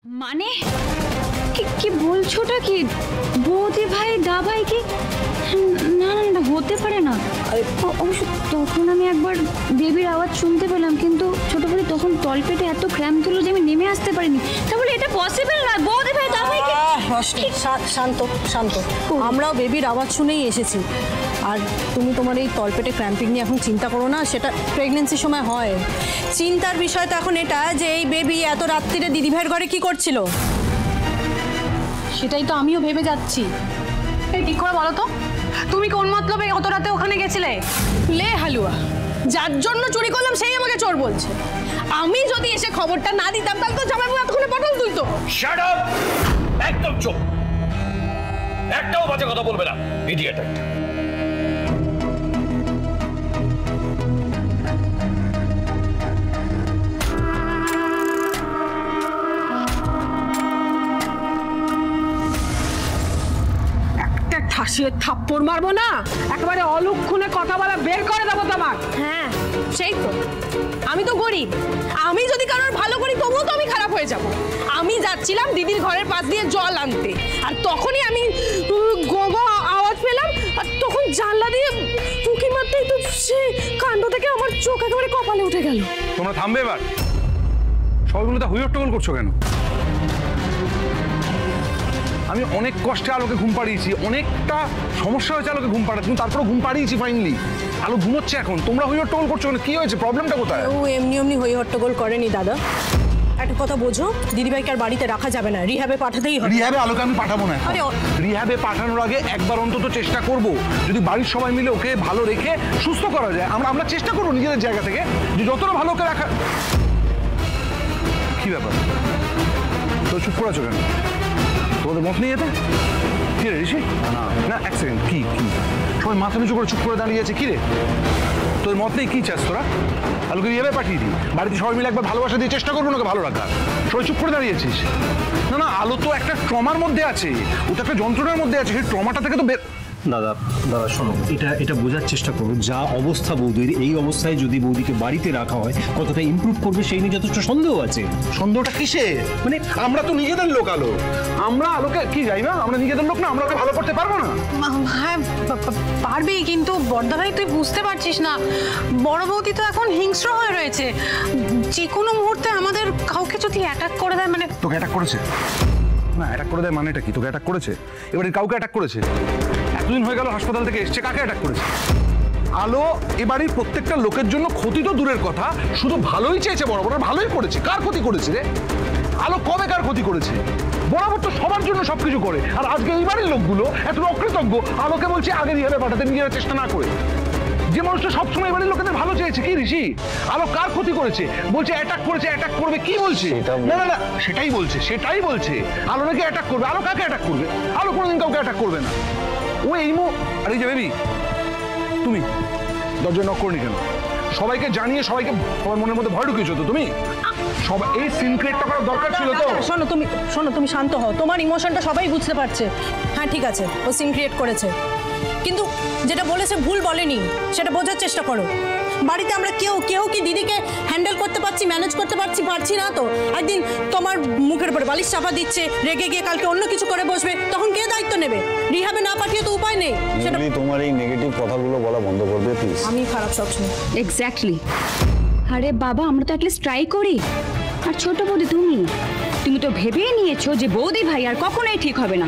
মানে কি বলছোটা কি? বৌদি ভাই দা ভাই কি? না না না, হতে পারে না। অবশ্য তখন আমি একবার বেবির আওয়াজ শুনতে পেলাম, কিন্তু ছোট বৌদি তখন তলপেটে এত ক্র্যাম্প তুলো যে আমি নেমে আসতে পারিনি। তাহলে এটা পসিবল না। বৌদি ভাই দা ভাই কি? শান্ত শান্ত, আমরাও বেবির আওয়াজ শুনেই এসেছি। আর তুমি তোমার এই তলপেটে ক্র্যাম্পিং নিয়ে এখন চিন্তা করো না, সেটা প্রেগনেন্সির সময় হয়। চিন্তার বিষয় তো এখন এটা যে এই বেবি এত রাত্রিরে দিদিভাইয়ের ঘরে কি করছিল, সেটাই তো আমিও ভেবে যাচ্ছি। এই ঠিক করে বলো তো, তুমি কোন মতলবে অত রাতে ওখানে গেছিলে? লে হালুয়া, যার জন্য চুরি করলাম সেই আমাকে চোর বলছে। আমি যদি এসে খবরটা না দিতাম তাহলে তো জামাইবাবু এতক্ষণে পটল তুলতো। শাট আপ, একদম চুপ, একটাও বাজে কথা বলবে না, ইডিয়েট একটা। ঠাসিয়ে থাপ্পড় মারবো না, একেবারে অলক্ষণে কথা বলা বের করে দেবো তোমার। হ্যাঁ সেই তো, আমি তো গরিব, আমি যদি কারোর ভালো করি তবুও তো আমি খারাপ হয়ে যাব। আমি যাচ্ছিলাম দিদির ঘরের পাশ দিয়ে জল আনতে, আর তখনই আমি গোগো আওয়াজ পেলাম, আর তখন জানলা দিয়ে উঁকি মারতেই তো সেই কাণ্ড থেকে আমার চোখ একেবারে কপালে উঠে গেল। তোমরা থামবে এবার? সবাই মিলে তা হইহট্টগোল করছো কেন? আমি অনেক কষ্টে আলোকে ঘুম পাড়িয়েছি, অনেকটা সমস্যা হয়েছে আলোকে ঘুম পাড়াতে, কিন্তু তারপরে ঘুম পাড়িয়েছি ফাইনালি। আলো ঘুমোচ্ছে এখন, তোমরা হইহট্টগোল করছো কেন? কি হয়েছে? প্রবলেমটা কোথায়? ও এমনি এমনি হই হট্টগোল করেনি দাদা। একটা কথা বোঝো, দিদিভাইকে আর বাড়িতে রাখা যাবে না, রিহ্যাবে পাঠাতেই হবে। রিহ্যাবে আলোকে আমি পাঠাবো না। আরে রিহ্যাবে পাঠানোর আগে একবার অন্তত চেষ্টা করব, যদি বাড়ির সবাই মিলে ওকে ভালো রেখে সুস্থ করা যায়। আমরা চেষ্টা করবো নিজেদের জায়গা থেকে যে যতটা ভালো ওকে রাখা। কি ব্যাপার, তো চুপ করে আছো কেন? তোমাদের মত নিয়ে যেতে কি রে ঋষি? না এক সেকেন্ড, কি সবাই মাথা নিচু করে চুপ করে দাঁড়িয়ে আছে? কি রে তোর মত নেই? কি চাস তোরা? আলোকে রিহ্যাবে পাঠিয়ে দিই, বাড়িতে সবাই মিলে একবার ভালোবাসা দিয়ে চেষ্টা করবো ওকে ভালো রাখা। সবাই চুপ করে দাঁড়িয়েছিস? না আলো তো একটা ট্রমার মধ্যে আছে, ও তো একটা যন্ত্রণার মধ্যে আছে, সেই ট্রমাটা থেকে তো বের। দাদা শোনো, এটা বোঝার চেষ্টা করো, যা অবস্থা বৌদির, এই অবস্থায় যদি বৌদিকে বাড়িতে রাখা হয় কতটা ইমপ্রুভ করবে সেই নিয়ে যথেষ্ট সন্দেহ আছে। সন্দেহটা কিসে? মানে আমরা তো নিজেদের লোক আলো, আমরা আলোকে কি যাই না, আমরা নিজেদের লোক না, আমরা ওকে ভালো করতে পারবো না? হ্যাঁ পারবি, কিন্তু বড়দা ভাই তুই বুঝতে পারছিস না, বড় বৌদি তো এখন হিংস্র হয়ে রয়েছে, যে কোনো মুহূর্তে আমাদের কাউকে যদি অ্যাটাক করে দেয়। মানে তোকে অ্যাটাক করেছে? না অ্যাটাক করে দেয় মানেটা কি? তোকে অ্যাটাক করেছে? এবারে কাউকে অ্যাটাক করেছে? এতদিন হয়ে গেল হাসপাতাল থেকে এসছে, কাকে অ্যাটাক করেছে? আলো এবারের প্রত্যেকটা লোকের জন্য ক্ষতি তো দূরের কথা, শুধু ভালোই চেয়েছে, বরাবর ভালোই করেছে। কার ক্ষতি করেছে রে আলো? কবে কার ক্ষতি করেছে? বরাবর তো সবার জন্য সবকিছু করে, আর আজকে এইবারের লোকগুলো এত অকৃতজ্ঞ, আলোকে বলছে আগে রিহ্যাবে পাঠাতে, নিজেরা চেষ্টা না করে। যে মানুষটা সবসময় এবারের লোকেদের ভালো চেয়েছে, কি ঋষি? আলো কার ক্ষতি করেছে? বলছে অ্যাটাক করেছে, অ্যাটাক করবে। কি বলছে? না সেটাই বলছে আলো নাকি অ্যাটাক করবে। আলো কাকে অ্যাটাক করবে? আলো কোনোদিন কাউকে অ্যাটাক করবে না। ও এই আরে যে বেবি, তুমি দরজা নক করনি কেন? সবাইকে জানিয়ে সবাইকে সবার মনের মধ্যে ভয় ঢুকিয়েছো তো তুমি? সবাই এই সিন ক্রিয়েটটা করার দরকার ছিল তো। শোনো তুমি শান্ত হও, তোমার ইমোশনটা সবাই বুঝতে পারছে। হ্যাঁ ঠিক আছে, ও সিন ক্রিয়েট করেছে, কিন্তু যেটা বলেছে ভুল বলেনি, সেটা বোঝার চেষ্টা করো। বাড়িতে আমরা কেউ কি দিদিকে হ্যান্ডেল করতে পারছি, ম্যানেজ করতে পারছি না তো? একদিন তোমার মুখের উপরে বালিশ চাপা দিচ্ছে, রেগে গিয়ে কালকে অন্য কিছু করে বসবে, তখন কে দায়িত্ব নেবে? রিহ্যাবে না পাঠিয়ে তো উপায় নেই। সেটা তোমার এই নেগেটিভ কথাগুলো বলা বন্ধ করবে প্লিজ। আমি খারাপ সবসময়। এক্স্যাক্টলি। আরে বাবা, আমরা তো অ্যাটলিস্ট ট্রাই করি। আর ছোট বৌদি তুমি তো ভেবেই নিয়েছো যে বৌদি ভাই আর কখনোই ঠিক হবে না।